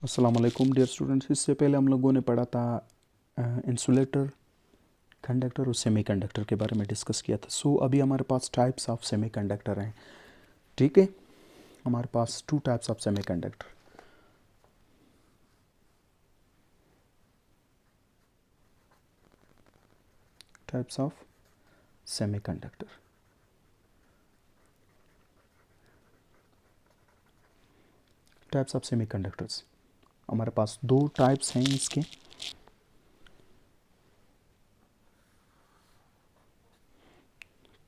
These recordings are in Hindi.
अस्सलाम वालेकुम डियर स्टूडेंट्स। इससे पहले हम लोगों ने पढ़ा था इंसुलेटर, कंडक्टर और सेमीकंडक्टर के बारे में डिस्कस किया था। सो अभी हमारे पास टाइप्स ऑफ सेमीकंडक्टर हैं। ठीक है, हमारे पास two types of semiconductor. Types of semiconductor, types of semiconductors हमारे पास दो टाइप्स हैं इसके।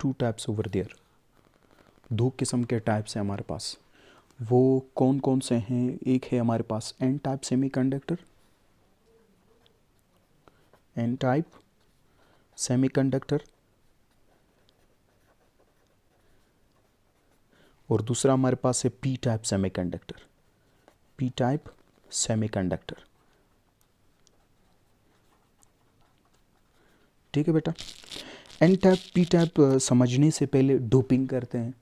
टू टाइप्स ओवर देयर, दो किस्म के टाइप्स हैं हमारे पास। वो कौन कौन से हैं? एक है हमारे पास N type semiconductor, N type semiconductor, और दूसरा हमारे पास है P type semiconductor, P type semiconductor. ठीक है बेटा, एन टाइप पी टाइप समझने से पहले डोपिंग करते हैं।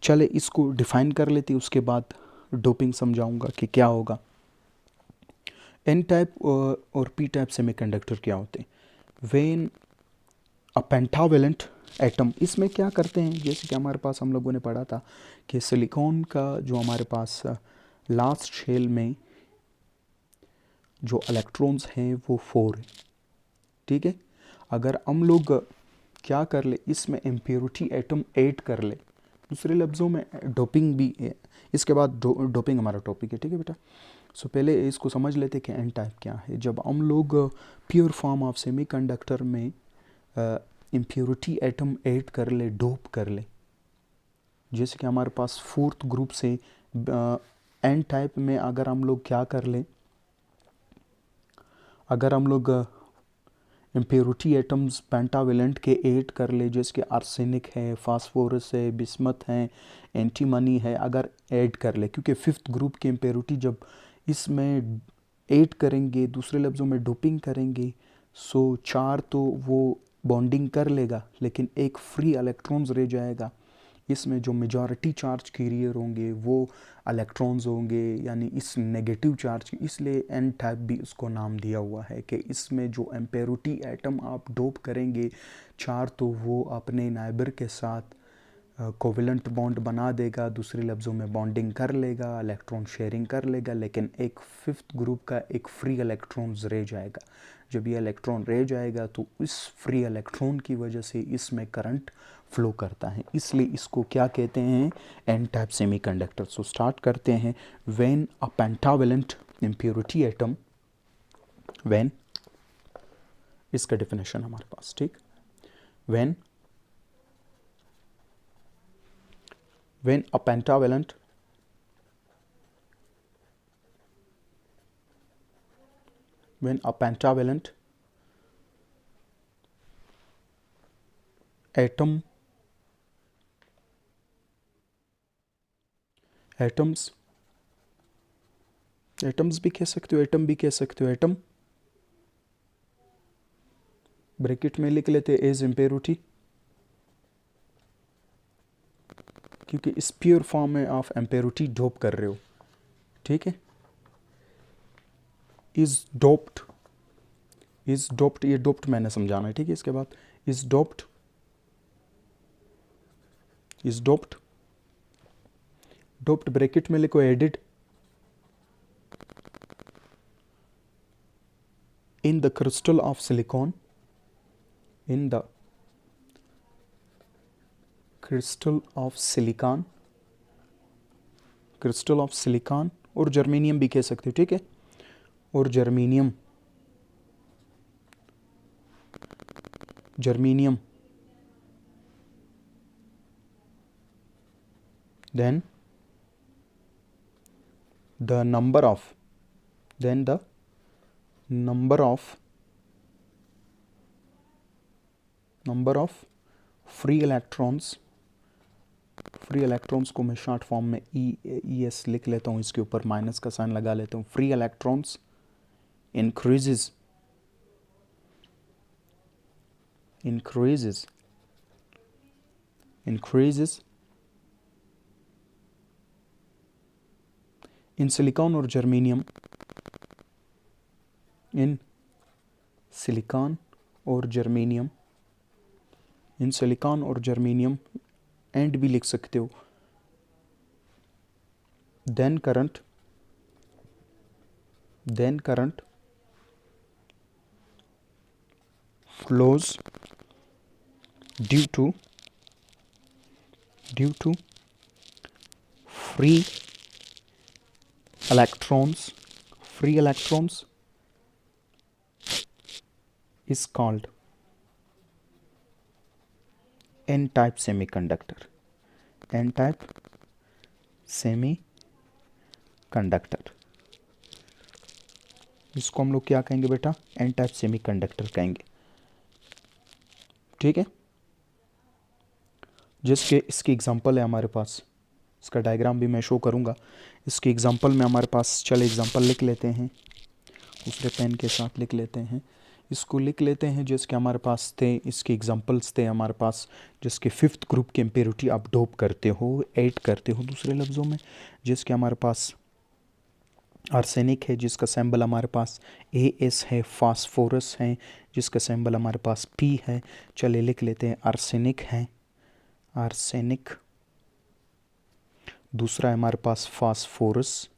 चले इसको डिफाइन कर लेते हैं, उसके बाद डोपिंग समझाऊंगा कि क्या होगा। एन टाइप और पी टाइप सेमीकंडक्टर क्या होते हैं? व्हेन अ पेंटावेलेंट एटम, इसमें क्या करते हैं, जैसे कि हमारे पास हम लोगों ने पढ़ा था कि सिलिकॉन का जो हमारे पास लास्ट शेल में जो इलेक्ट्रॉन्स हैं वो 4 है। ठीक है, अगर हम लोग क्या कर ले, इसमें इम्प्योरिटी एटम ऐड कर ले, दूसरे लफ्ज़ों में डोपिंग भी है। इसके बाद डोपिंग हमारा टॉपिक है। ठीक है बेटा, सो पहले इसको समझ लेते कि एन टाइप क्या है। जब हम लोग प्योर फॉर्म ऑफ सेमीकंडक्टर में इम्प्योरिटी एटम ऐड कर ले, डोप कर ले, जैसे कि हमारे पास फोर्थ ग्रुप से एन टाइप में अगर हम लोग क्या कर ले, अगर हम लोग इम्प्योरिटी एटम्स पेंटावेलेंट के ऐड कर ले, जैसे कि आर्सेनिक है, फास्फोरस है, बिस्मथ है, एंटीमनी है, अगर ऐड कर ले, क्योंकि फिफ्थ ग्रुप की इम्प्योरिटी जब इसमें ऐड करेंगे, दूसरे लफ्ज़ों में डोपिंग करेंगे, सो 4 तो वो बॉन्डिंग कर लेगा, लेकिन एक फ्री इलेक्ट्रॉन्स रह जाएगा। इसमें जो मेजॉरिटी चार्ज कैरियर होंगे वो इलेक्ट्रॉन्स होंगे, यानी इस नेगेटिव चार्ज की, इसलिए एन टाइप भी उसको नाम दिया हुआ है कि इसमें जो इम्प्योरिटी एटम आप डोप करेंगे 4, तो वो अपने नाइबर के साथ कोवेलेंट बॉन्ड बना देगा, दूसरे लफ्ज़ों में बॉन्डिंग कर लेगा, इलेक्ट्रॉन शेयरिंग कर लेगा, लेकिन एक फिफ्थ ग्रुप का एक फ्री इलेक्ट्रॉन रह जाएगा। जब ये इलेक्ट्रॉन रह जाएगा तो इस फ्री इलेक्ट्रॉन की वजह से इसमें करंट फ्लो करता है, इसलिए इसको क्या कहते हैं? N type semiconductor. So start करते हैं। When a pentavalent impurity atom, when, इसका डेफिनेशन हमारे पास, ठीक, when when a pentavalent when a pentavalent atom atoms भी कह सकते हो, एटम भी कह सकते हो, एटम ब्रैकेट में लिख लेते एज इम्प्योरिटी, क्योंकि इस प्योर फॉर्म में आप इम्प्योरिटी डोप कर रहे हो। ठीक है, इज डोप्ड, इज डोप्ड, ये डोप्ड मैंने समझाना है। ठीक है, इसके बाद is doped, is doped, doped bracket में लिखो added in the crystal of silicon, in the crystal of silicon, crystal of silicon, और जर्मेनियम भी कह सकते हो। ठीक है, और germanium, germanium, then the number of, then the number of free electrons, free electrons को मैं शॉर्ट फॉर्म में ई एस लिख लेता हूँ, इसके ऊपर माइनस का साइन लगा लेता हूँ। Free electrons increases, increases in silicon और germanium इन सिलिकॉन और जर्मेनियम, इन सिलिकॉन और जर्मेनियम, एंड भी लिख सकते हो, then current flows due to free electrons is called n-type semiconductor. n-type semiconductor, इसको हम लोग क्या कहेंगे बेटा? n-type semiconductor कहेंगे, ठीक है। जिसके इसकी एग्जांपल है हमारे पास, इसका डायग्राम भी मैं शो करूंगा। इसके एग्जांपल में हमारे पास, चलो एग्जांपल लिख लेते हैं, दूसरे पेन के साथ लिख लेते हैं, इसको लिख लेते हैं। जिसके हमारे पास थे, इसके एग्जांपल्स थे हमारे पास, जिसके फिफ्थ ग्रुप की इम्प्योरिटी आप डोप करते हो, ऐड करते हो दूसरे लफ्ज़ों में। जिसके हमारे पास आर्सेनिक है, जिसका सिंबल हमारे पास AS है। फास्फोरस है, जिसका सिंबल हमारे पास P है। चलिए लिख लेते हैं, आर्सेनिक है, आर्सेनिक। दूसरा है हमारे पास फास्फोरस,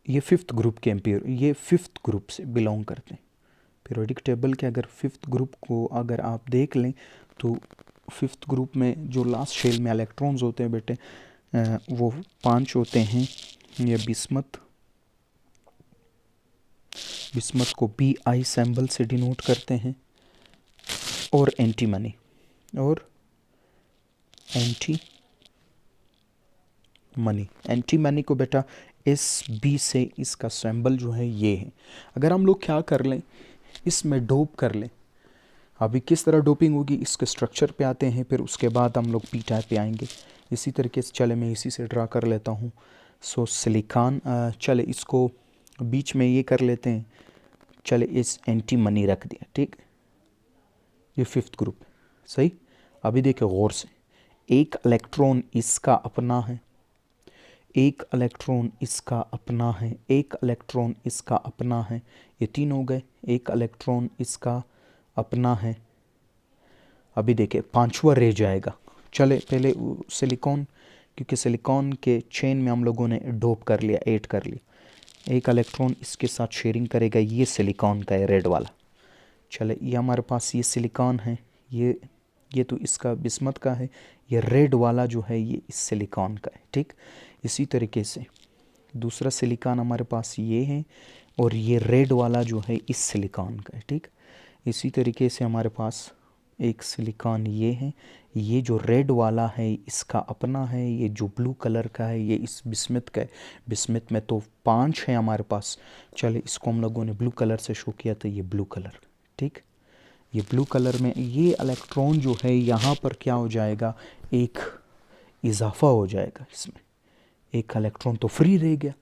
ये फिफ्थ ग्रुप के ये फिफ्थ ग्रुप से बिलोंग करते हैं। पीरियोडिक टेबल के अगर फिफ्थ ग्रुप को अगर आप देख लें तो फिफ्थ ग्रुप में जो लास्ट शेल में इलेक्ट्रॉन्स होते हैं बेटे, वो 5 होते हैं। ये बिस्मथ को BI सिंबल से डिनोट करते हैं, और एंटीमनी, एंटीमनी को बेटा SB से इसका सिंबल जो है ये है। अगर हम लोग क्या कर लें, इसमें डोप कर लें। अभी किस तरह डोपिंग होगी, इसके स्ट्रक्चर पे आते हैं, फिर उसके बाद हम लोग P टाइप पे आएंगे। इसी तरीके से चले मैं इसी से ड्रा कर लेता हूँ। सो सिलिकॉन, चले इसको बीच में ये कर लेते हैं, चले इस एंटीमनी रख दिया, ठीक। ये फिफ्थ ग्रुप सही। अभी देखिए गौर से, एक इलेक्ट्रॉन इसका अपना है, एक इलेक्ट्रॉन इसका अपना है, एक इलेक्ट्रॉन इसका अपना है, ये 3 हो गए। एक इलेक्ट्रॉन इसका अपना है। अभी देखिए 5वां रह जाएगा। चले पहले सिलिकॉन, क्योंकि सिलिकॉन के चेन में हम लोगों ने डोप कर लिया, ऐड कर लिया। एक इलेक्ट्रॉन इसके साथ शेयरिंग करेगा, ये सिलिकॉन का है, रेड वाला। चले ये हमारे पास ये सिलिकॉन है, ये तो इसका बिस्मथ का है, ये रेड वाला जो है ये इस सिलिकॉन का है, ठीक। इसी तरीके से दूसरा सिलिकॉन हमारे पास ये है, और ये रेड वाला जो है इस सिलिकॉन का है, ठीक। इसी तरीके से हमारे पास एक सिलिकॉन ये है, ये जो रेड वाला है इसका अपना है, ये जो ब्लू कलर का है ये इस बिस्मथ का है। बिस्मथ में तो 5 है हमारे पास। चले इसको हम लोगों ने ब्लू कलर से शो किया, तो ये ब्लू कलर, ठीक। ये ब्लू कलर में ये इलेक्ट्रॉन जो है यहाँ पर क्या हो जाएगा, एक इजाफा हो जाएगा, इसमें एक इलेक्ट्रॉन तो फ्री रह गया।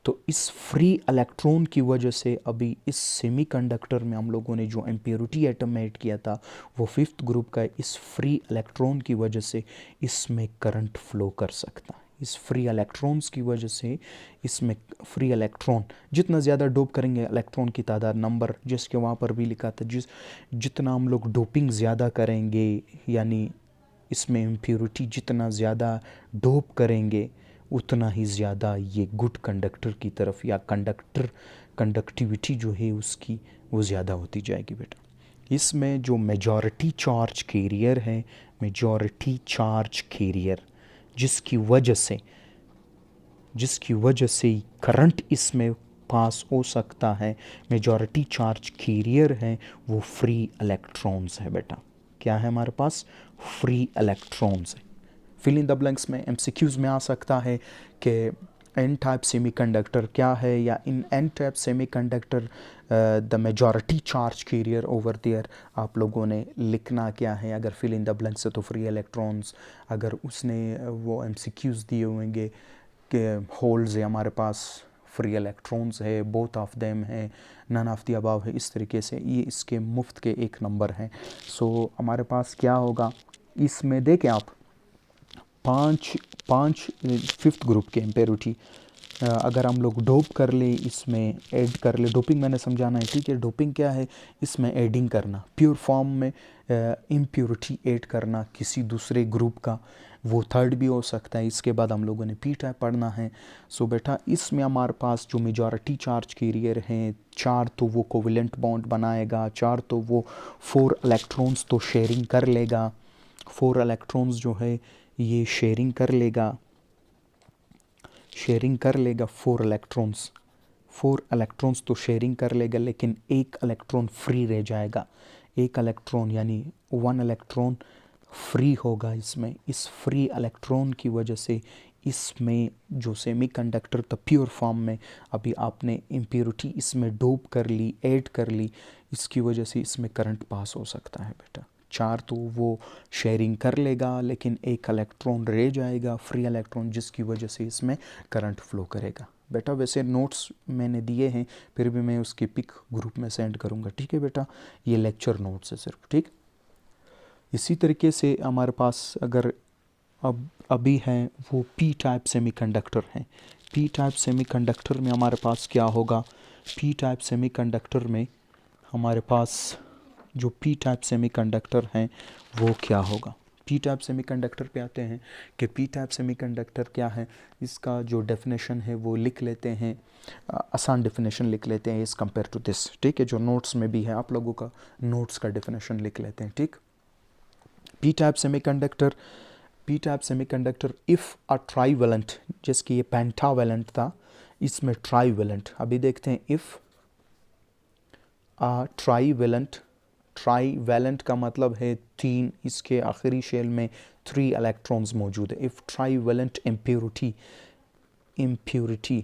तो इस फ्री इलेक्ट्रॉन की वजह से अभी इस सेमीकंडक्टर में हम लोगों ने जो इम्प्योरिटी एटम ऐड किया था वो फिफ्थ ग्रुप का है। इस फ्री इलेक्ट्रॉन की वजह से इसमें करंट फ्लो कर सकता है। इस फ्री इलेक्ट्रॉन्स की वजह से इसमें फ्री इलेक्ट्रॉन जितना ज़्यादा डोप करेंगे, इलेक्ट्रॉन की तादाद नंबर जिसके वहाँ पर भी लिखा था, जितना हम लोग डोपिंग ज़्यादा करेंगे, यानी इसमें इम्प्योरिटी जितना ज़्यादा डोप करेंगे उतना ही ज़्यादा ये गुड कंडक्टर की तरफ, या कंडक्टिविटी जो है उसकी वो ज़्यादा होती जाएगी बेटा। इसमें जो मेजॉरिटी चार्ज कैरियर है, मेजॉरिटी चार्ज कैरियर जिसकी वजह से करंट इसमें पास हो सकता है, मेजॉरिटी चार्ज कैरियर है, वो फ्री इलेक्ट्रॉन्स है बेटा। क्या है हमारे पास? फ्री इलेक्ट्रॉन्स है। फिल इन द ब्लैंक्स में MCQs में आ सकता है कि एन टाइप सेमीकंडक्टर क्या है, या in n type semiconductor the majority charge carrier over there आप लोगों ने लिखना क्या है। अगर फिल इन द ब्लैंक्स है तो फ्री इलेक्ट्रॉन्स, अगर उसने वो MCQs दिए होंगे कि होल्स है हमारे पास, फ्री इलेक्ट्रॉन्स है, बोथ ऑफ देम है, नन ऑफ द अबव है, इस तरीके से ये इसके मुफ्त के 1 नंबर हैं। सो हमारे पास क्या होगा इसमें, देखें आप 5 फिफ्थ ग्रुप के इम्प्योरिटी, अगर हम लोग डोप कर ले, इसमें ऐड कर ले, डोपिंग मैंने समझाना है, ठीक है। डोपिंग क्या है, इसमें एडिंग करना, प्योर फॉर्म में इम्प्योरिटी ऐड करना किसी दूसरे ग्रुप का, वो थर्ड भी हो सकता है। इसके बाद हम लोगों ने पी टाइप पढ़ना है। सो बेटा इसमें हमारे पास जो मेजॉरिटी चार्ज कैरियर हैं, 4 तो वो कोवेलेंट बॉन्ड बनाएगा, 4 तो वो 4 इलेक्ट्रॉन्स तो शेयरिंग कर लेगा, 4 इलेक्ट्रॉन्स जो है ये शेयरिंग कर लेगा, 4 इलेक्ट्रॉन्स, 4 इलेक्ट्रॉन्स तो शेयरिंग कर लेगा, लेकिन एक इलेक्ट्रॉन फ्री रह जाएगा। एक इलेक्ट्रॉन यानी 1 इलेक्ट्रॉन फ्री होगा इसमें। इस फ्री इलेक्ट्रॉन की वजह से इसमें जो सेमीकंडक्टर था प्योर फॉर्म में, अभी आपने इम्प्योरिटी इसमें डोप कर ली, ऐड कर ली, इसकी वजह से इसमें करंट पास हो सकता है बेटा। 4 तो वो शेयरिंग कर लेगा, लेकिन एक इलेक्ट्रॉन रह जाएगा फ्री इलेक्ट्रॉन, जिसकी वजह से इसमें करंट फ्लो करेगा बेटा। वैसे नोट्स मैंने दिए हैं, फिर भी मैं उसकी पिक ग्रुप में सेंड करूँगा, ठीक है बेटा। ये लेक्चर नोट्स है सिर्फ, ठीक। इसी तरीके से हमारे पास अगर अब अभी है वो पी टाइप सेमीकंडक्टर है। पी टाइप सेमीकंडक्टर में हमारे पास क्या होगा, पी टाइप सेमीकंडक्टर में हमारे पास जो पी टाइप सेमीकंडक्टर हैं वो क्या होगा। पी टाइप सेमीकंडक्टर पे आते हैं कि पी टाइप सेमीकंडक्टर क्या है। इसका जो डेफिनेशन है वो लिख लेते हैं, आसान डेफिनेशन लिख लेते हैं एज़ कम्पेयर टू दिस, ठीक है। जो नोट्स में भी है आप लोगों का, नोट्स का डेफिनेशन लिख लेते हैं, ठीक। P type semiconductor, P type semiconductor if a trivalent, जिसकी ये पेंटावेलेंट था, इसमें ट्राईवेलेंट। अभी देखते हैं इफ़ अ ट्राईवेलेंट, ट्राईवेलेंट का मतलब है 3, इसके आखिरी शेल में 3 इलेक्ट्रॉन्स मौजूद है। इफ़ ट्राईवेलेंट इम्प्योरिटी, इम्प्योरिटी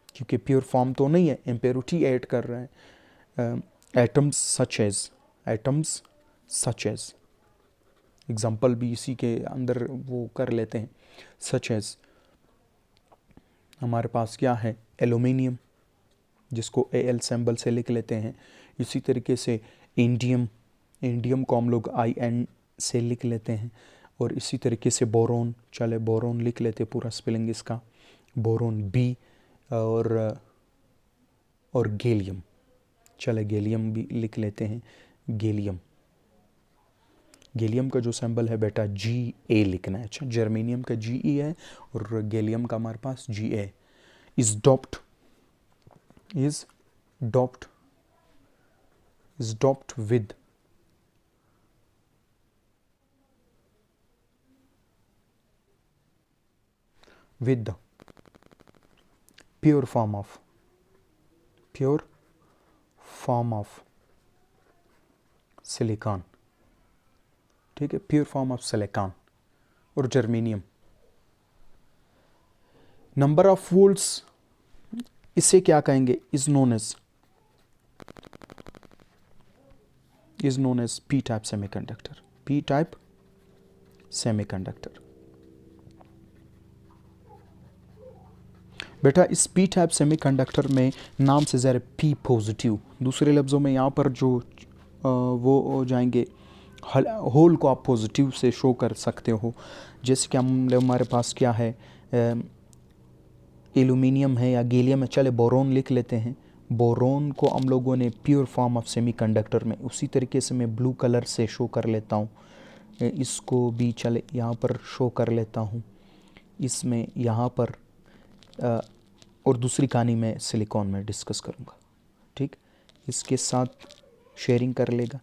क्योंकि प्योर फॉर्म तो नहीं है, इम्प्योरिटी ऐड कर रहे हैं। Atoms such as, atoms such as, example भी इसी के अंदर वो कर लेते हैं। सच एज हमारे पास क्या है, एल्यूमिनियम, जिसको एल सिंबल से लिख लेते हैं। इसी तरीके से इंडियम, इंडियम को हम लोग IN से लिख लेते हैं। और इसी तरीके से बोरोन, चले बोरोन लिख लेते पूरा स्पेलिंग इसका, बोरोन B, और गैलियम, चले गैलियम भी लिख लेते हैं, गैलियम। गैलियम का जो सिंबल है बेटा GA लिखना है। अच्छा, जर्मेनियम का GE है और गैलियम का हमारे पास GA। Is doped, is doped, is doped with, with the pure form of, pure form of silicon, ठीक है, प्योर फॉर्म ऑफ सिलिकॉन और जर्मेनियम। नंबर ऑफ वोल्ट्स, इसे क्या कहेंगे, is known as P type semiconductor, P type semiconductor. बेटा इस पी टाइप सेमीकंडक्टर में नाम से ज़रा पी पॉजिटिव, दूसरे लफ्ज़ों में यहाँ पर जो वो हो जाएंगे, होल को आप पॉजिटिव से शो कर सकते हो। जैसे कि हमारे पास क्या है, एल्यूमिनियम है या गैलियम है, चले बोरोन लिख लेते हैं। बोरोन को हम लोगों ने प्योर फॉर्म ऑफ सेमीकंडक्टर में, उसी तरीके से मैं ब्लू कलर से शो कर लेता हूँ, इसको भी चले यहाँ पर शो कर लेता हूँ, इसमें यहाँ पर और दूसरी कहानी में सिलिकॉन में डिस्कस करूँगा, ठीक। इसके साथ शेयरिंग कर लेगा,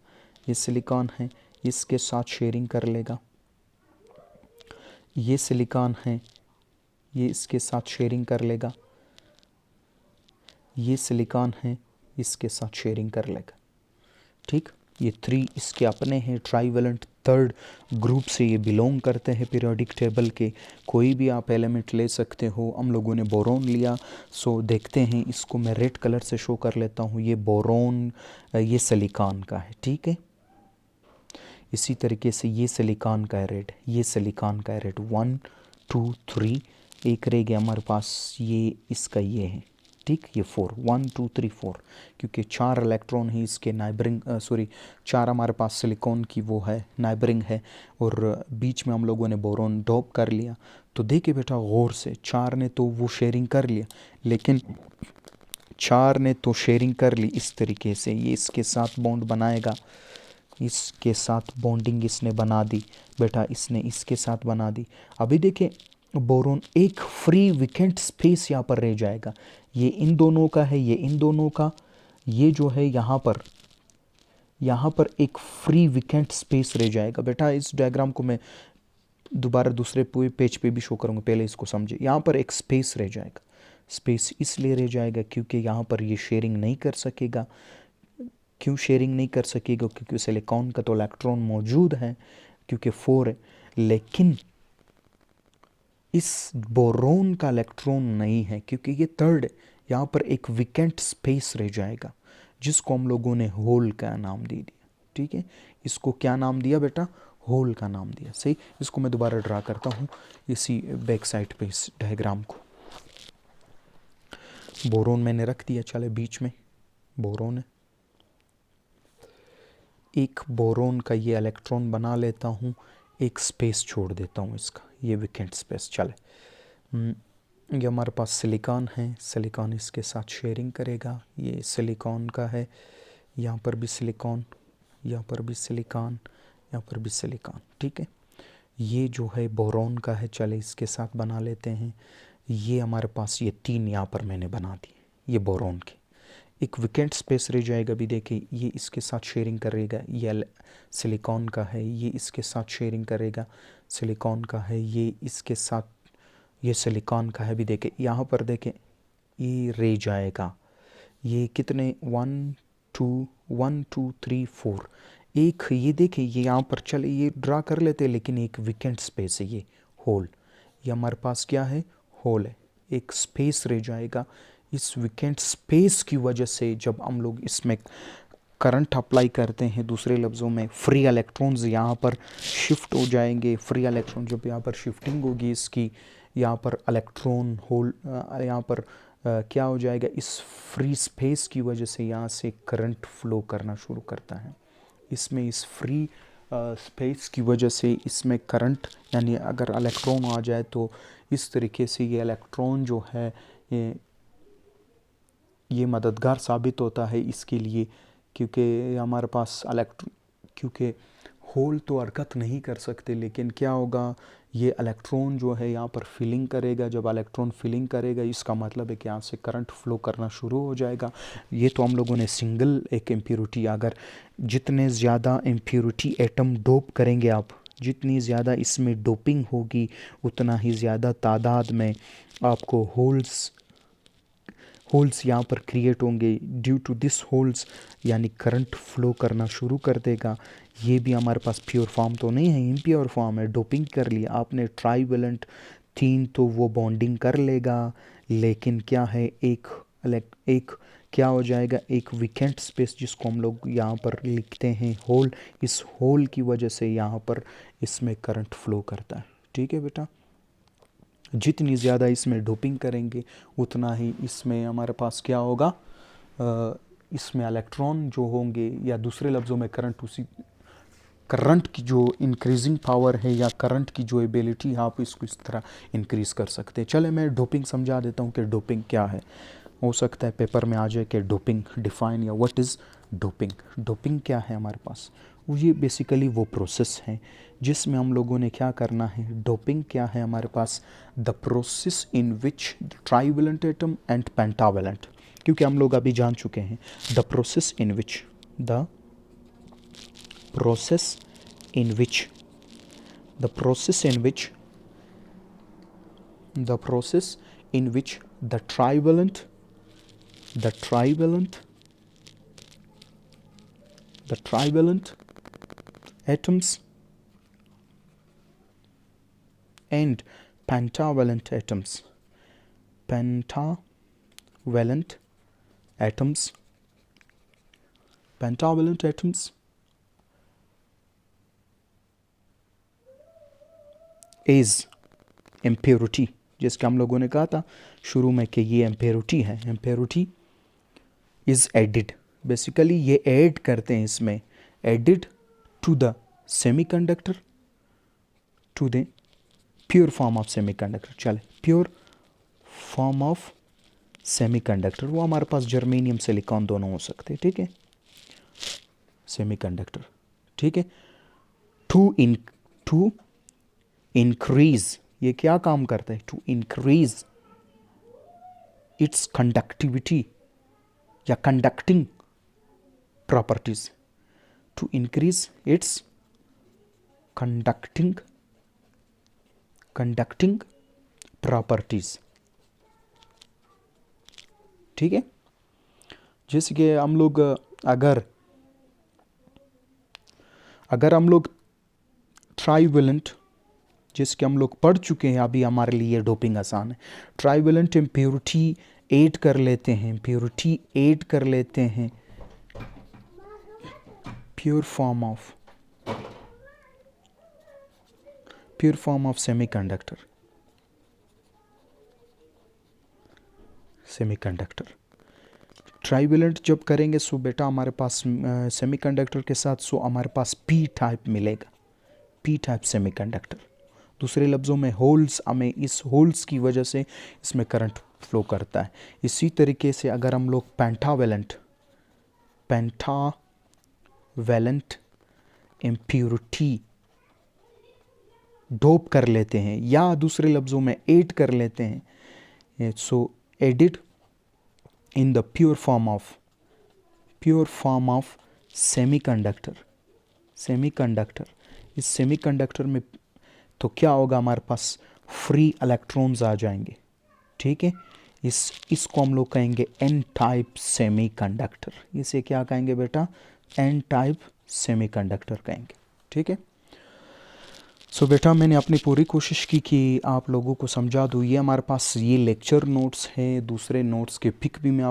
ये सिलिकॉन है, इसके साथ शेयरिंग कर लेगा, ये सिलिकॉन है, ये इसके साथ शेयरिंग कर लेगा, ये सिलिकॉन है, इसके साथ शेयरिंग कर लेगा, ठीक। ये 3 इसके अपने हैं, ट्राईवेलेंट थर्ड ग्रुप से ये बिलोंग करते हैं पीरियोडिक टेबल के। कोई भी आप एलिमेंट ले सकते हो, हम लोगों ने बोरोन लिया, सो देखते हैं, इसको मैं रेड कलर से शो कर लेता हूँ, ये बोरोन, ये सिलिकॉन का है, ठीक है। इसी तरीके से ये सिलिकॉन का है रेड, ये सिलिकॉन का है रेड, 1 2 3, एक रह गया हमारे पास, ये इसका ये है, ठीक। ये 4, 1 2 3 4, क्योंकि 4 इलेक्ट्रॉन ही इसके नाइबरिंग, सॉरी 4 हमारे पास सिलिकॉन की वो है नाइबरिंग है, और बीच में हम लोगों ने बोरोन डॉप कर लिया, तो देखिए बेटा गौर से, 4 ने तो वो शेयरिंग कर लिया, लेकिन 4 ने तो शेयरिंग कर ली इस तरीके से, ये इसके साथ बॉन्ड बनाएगा, इसके साथ बॉन्डिंग इसने बना दी बेटा, इसने इसके साथ बना दी। अभी देखिए बोरोन, एक फ्री विकेंट स्पेस यहाँ पर रह जाएगा, ये इन दोनों का है, ये इन दोनों का, ये जो है यहाँ पर एक फ्री विकेंट स्पेस रह जाएगा बेटा। इस डायग्राम को मैं दोबारा दूसरे पेज पे भी शो करूँगा, पहले इसको समझे। यहाँ पर एक स्पेस रह जाएगा, स्पेस इसलिए रह जाएगा क्योंकि यहाँ पर ये शेयरिंग नहीं कर सकेगा। क्यों शेयरिंग नहीं कर सकेगा? क्योंकि सिलिकॉन का तो इलेक्ट्रॉन मौजूद है, क्योंकि 4 है, लेकिन इस बोरोन का इलेक्ट्रॉन नहीं है क्योंकि ये 3rd है। यहाँ पर एक विकेंट स्पेस रह जाएगा जिसको हम लोगों ने होल का नाम दे दिया। ठीक है, इसको क्या नाम दिया बेटा? होल का नाम दिया। सही, इसको मैं दोबारा ड्रा करता हूँ इसी बैक साइड पे इस डायग्राम को। बोरोन मैंने रख दिया, चले बीच में बोरोन है, एक बोरोन का ये इलेक्ट्रॉन बना लेता हूँ, एक स्पेस छोड़ देता हूँ इसका, ये विकेंट स्पेस। चले, ये हमारे पास सिलिकॉन है, सिलिकॉन इसके साथ शेयरिंग करेगा, ये सिलिकॉन का है, यहाँ पर भी सिलिकॉन, यहाँ पर भी सिलिकॉन, यहाँ पर भी सिलिकॉन। ठीक है, ये जो है बोरोन का है, चले इसके साथ बना लेते हैं। ये हमारे पास ये 3 यहाँ पर मैंने बना दिए, ये बोरोन के, एक विकेंट स्पेस रह जाएगा। भी देखिए ये इसके साथ शेयरिंग करेगा, ये सिलिकॉन का है, ये इसके साथ शेयरिंग करेगा, सिलिकॉन का है, ये इसके साथ, ये सिलिकॉन का है। भी देखें यहाँ पर देखें ये रह जाएगा, ये कितने 1 2 3 4, एक ये देखिए ये यहाँ पर, चले ये ड्रा कर लेते हैं, लेकिन एक विकेंट स्पेस है, ये होल, ये हमारे पास क्या है? होल है, एक स्पेस रह जाएगा। इस विकेंट स्पेस की वजह से जब हम लोग इसमें करंट अप्लाई करते हैं, दूसरे लफ्ज़ों में फ्री इलेक्ट्रॉन्स यहाँ पर शिफ्ट हो जाएंगे। फ्री इलेक्ट्रॉन जब यहाँ पर शिफ्टिंग होगी इसकी, यहाँ पर इलेक्ट्रॉन होल यहाँ पर क्या हो जाएगा? इस फ्री स्पेस की वजह से यहाँ से करंट फ्लो करना शुरू करता है। इसमें इस फ्री स्पेस की वजह से इसमें करंट, यानी अगर इलेक्ट्रॉन आ जाए तो इस तरीके से ये इलेक्ट्रॉन जो है ये मददगार साबित होता है इसके लिए, क्योंकि हमारे पास क्योंकि होल तो हरकत नहीं कर सकते, लेकिन क्या होगा? ये इलेक्ट्रॉन जो है यहाँ पर फिलिंग करेगा। जब इलेक्ट्रॉन फिलिंग करेगा इसका मतलब है कि यहाँ से करंट फ्लो करना शुरू हो जाएगा। ये तो हम लोगों ने सिंगल एक इम्प्योरिटी, अगर जितने ज़्यादा इम्प्योरिटी एटम डोप करेंगे आप, जितनी ज़्यादा इसमें डोपिंग होगी उतना ही ज़्यादा तादाद में आपको होल्स यहाँ पर क्रिएट होंगे। ड्यू टू दिस होल्स यानी करंट फ्लो करना शुरू कर देगा। ये भी हमारे पास प्योर फॉर्म तो नहीं है, इम्प्योर फॉर्म है। डोपिंग कर लिया आपने ट्राइवेलेंट 3 तो वो बॉन्डिंग कर लेगा, लेकिन क्या है एक क्या हो जाएगा? एक विकेंट स्पेस जिसको हम लोग यहाँ पर लिखते हैं होल, इस होल की वजह से यहाँ पर इसमें करंट फ्लो करता है। ठीक है बेटा, जितनी ज़्यादा इसमें डोपिंग करेंगे उतना ही इसमें हमारे पास क्या होगा? इसमें इलेक्ट्रॉन जो होंगे, या दूसरे लफ्ज़ों में करंट की जो इंक्रीजिंग पावर है या करंट की जो एबिलिटी, आप इसको इस तरह इंक्रीज़ कर सकते हैं। चले मैं डोपिंग समझा देता हूँ कि डोपिंग क्या है। हो सकता है पेपर में आ जाए कि डोपिंग डिफाइन या व्हाट इज़ डोपिंग। डोपिंग क्या है हमारे पास? ये बेसिकली वो प्रोसेस है जिसमें हम लोगों ने क्या करना है। डोपिंग क्या है हमारे पास? The process in which trivalent atom and pentavalent, क्योंकि हम लोग अभी जान चुके हैं the process in which the process in which the process in which the process in which the trivalent atoms and pentavalent atoms is impurity, जिसका हम लोगों ने कहा था शुरू में कि ये इम्प्योरिटी है। इम्प्योरिटी इज एडिड, बेसिकली ये ऐड करते हैं इसमें, added to the semiconductor, to the pure form of semiconductor, चले प्योर फॉर्म ऑफ सेमीकंडक्टर, वो हमारे पास जर्मेनियम सिलिकॉन दोनों हो सकते हैं, ठीक है। सेमीकंडक्टर, ठीक है। टू इंक्रीज, ये क्या काम करता है, टू इंक्रीज इट्स कंडक्टिविटी या conducting properties, to increase its conducting properties, ठीक है। जैसे कि हम लोग अगर हम लोग ट्राइवेलेंट, जैसे कि हम लोग पढ़ चुके हैं, अभी हमारे लिए डोपिंग आसान है। ट्राइवेलेंट इम्प्योरिटी ऐड कर लेते हैं, इम्प्योरिटी ऐड कर लेते हैं pure form of semiconductor. Trivalent जब करेंगे सो बेटा हमारे पास सेमीकंडक्टर के साथ सो हमारे पास पी टाइप मिलेगा, पी टाइप सेमीकंडक्टर। दूसरे लफ्ज़ों में होल्स, हमें इस होल्स की वजह से इसमें करंट फ्लो करता है। इसी तरीके से अगर हम लोग पेंटावेलेंट इम्प्योरिटी डोप कर लेते हैं या दूसरे लफ्ज़ों में ऐड कर लेते हैं, so added in the pure form of semiconductor. इस सेमीकंडक्टर में तो क्या होगा, हमारे पास फ्री इलेक्ट्रॉन्स आ जाएंगे, ठीक है। इसको हम लोग कहेंगे एन टाइप सेमीकंडक्टर। इसे क्या कहेंगे बेटा, एन टाइप सेमीकंडक्टर कहेंगे, ठीक है। सो बेटा मैंने अपनी पूरी कोशिश की कि आप लोगों को समझा दूँ। ये हमारे पास ये लेक्चर नोट्स है, दूसरे नोट्स के पिक भी मैं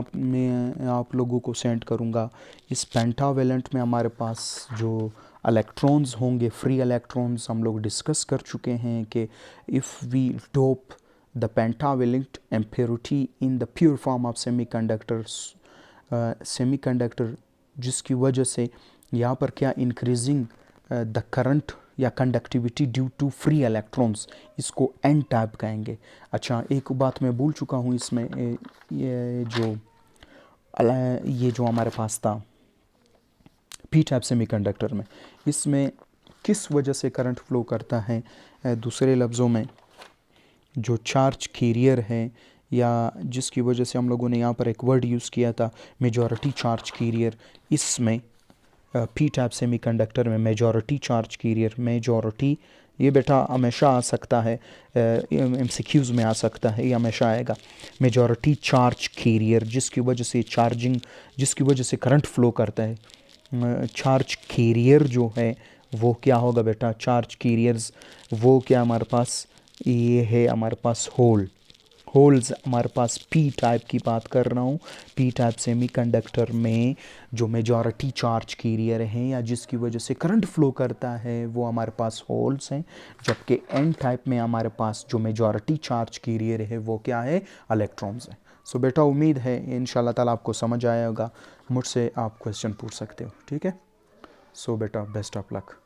आप लोगों को सेंड करूँगा। इस पेंटावेलेंट में हमारे पास जो इलेक्ट्रॉन्स होंगे, फ्री इलेक्ट्रॉन्स, हम लोग डिस्कस कर चुके हैं कि if we dope the pentavalent impurity in the pure form of semiconductor, जिसकी वजह से यहाँ पर क्या इंक्रीजिंग द करंट या conductivity due to free electrons, इसको एन टाइप कहेंगे। अच्छा, एक बात मैं भूल चुका हूँ इसमें, ये जो हमारे पास था पी टाइप सेमीकंडक्टर में, इसमें किस वजह से करंट फ्लो करता है, दूसरे लफ्ज़ों में जो चार्ज कैरियर है, या जिसकी वजह से हम लोगों ने यहाँ पर एक वर्ड यूज़ किया था मेजॉरिटी चार्ज कैरियर, इसमें पी टाइप सेमीकंडक्टर में मेजॉरिटी चार्ज कैरियर, मेजॉरिटी ये बेटा हमेशा आ सकता है, एमसीक्यूज़ में आ सकता है, ये हमेशा आएगा। मेजॉरिटी चार्ज कैरियर, जिसकी वजह से करंट फ्लो करता है। चार्ज कैरियर जो है वो क्या होगा बेटा, चार्ज कैरियर्स वो क्या हमारे पास, ये है हमारे पास होल्स हमारे पास पी टाइप की बात कर रहा हूँ। पी टाइप सेमीकंडक्टर में जो मेजॉरिटी चार्ज कैरियर हैं या जिसकी वजह से करंट फ्लो करता है वो हमारे पास होल्स हैं, जबकि एन टाइप में हमारे पास जो मेजॉरिटी चार्ज कैरियर है वो क्या है, इलेक्ट्रॉन्स हैं। सो बेटा उम्मीद है इंशाल्लाह ताला आपको समझ आया होगा। मुझसे आप क्वेश्चन पूछ सकते हो, ठीक है। सो बेटा बेस्ट ऑफ लक।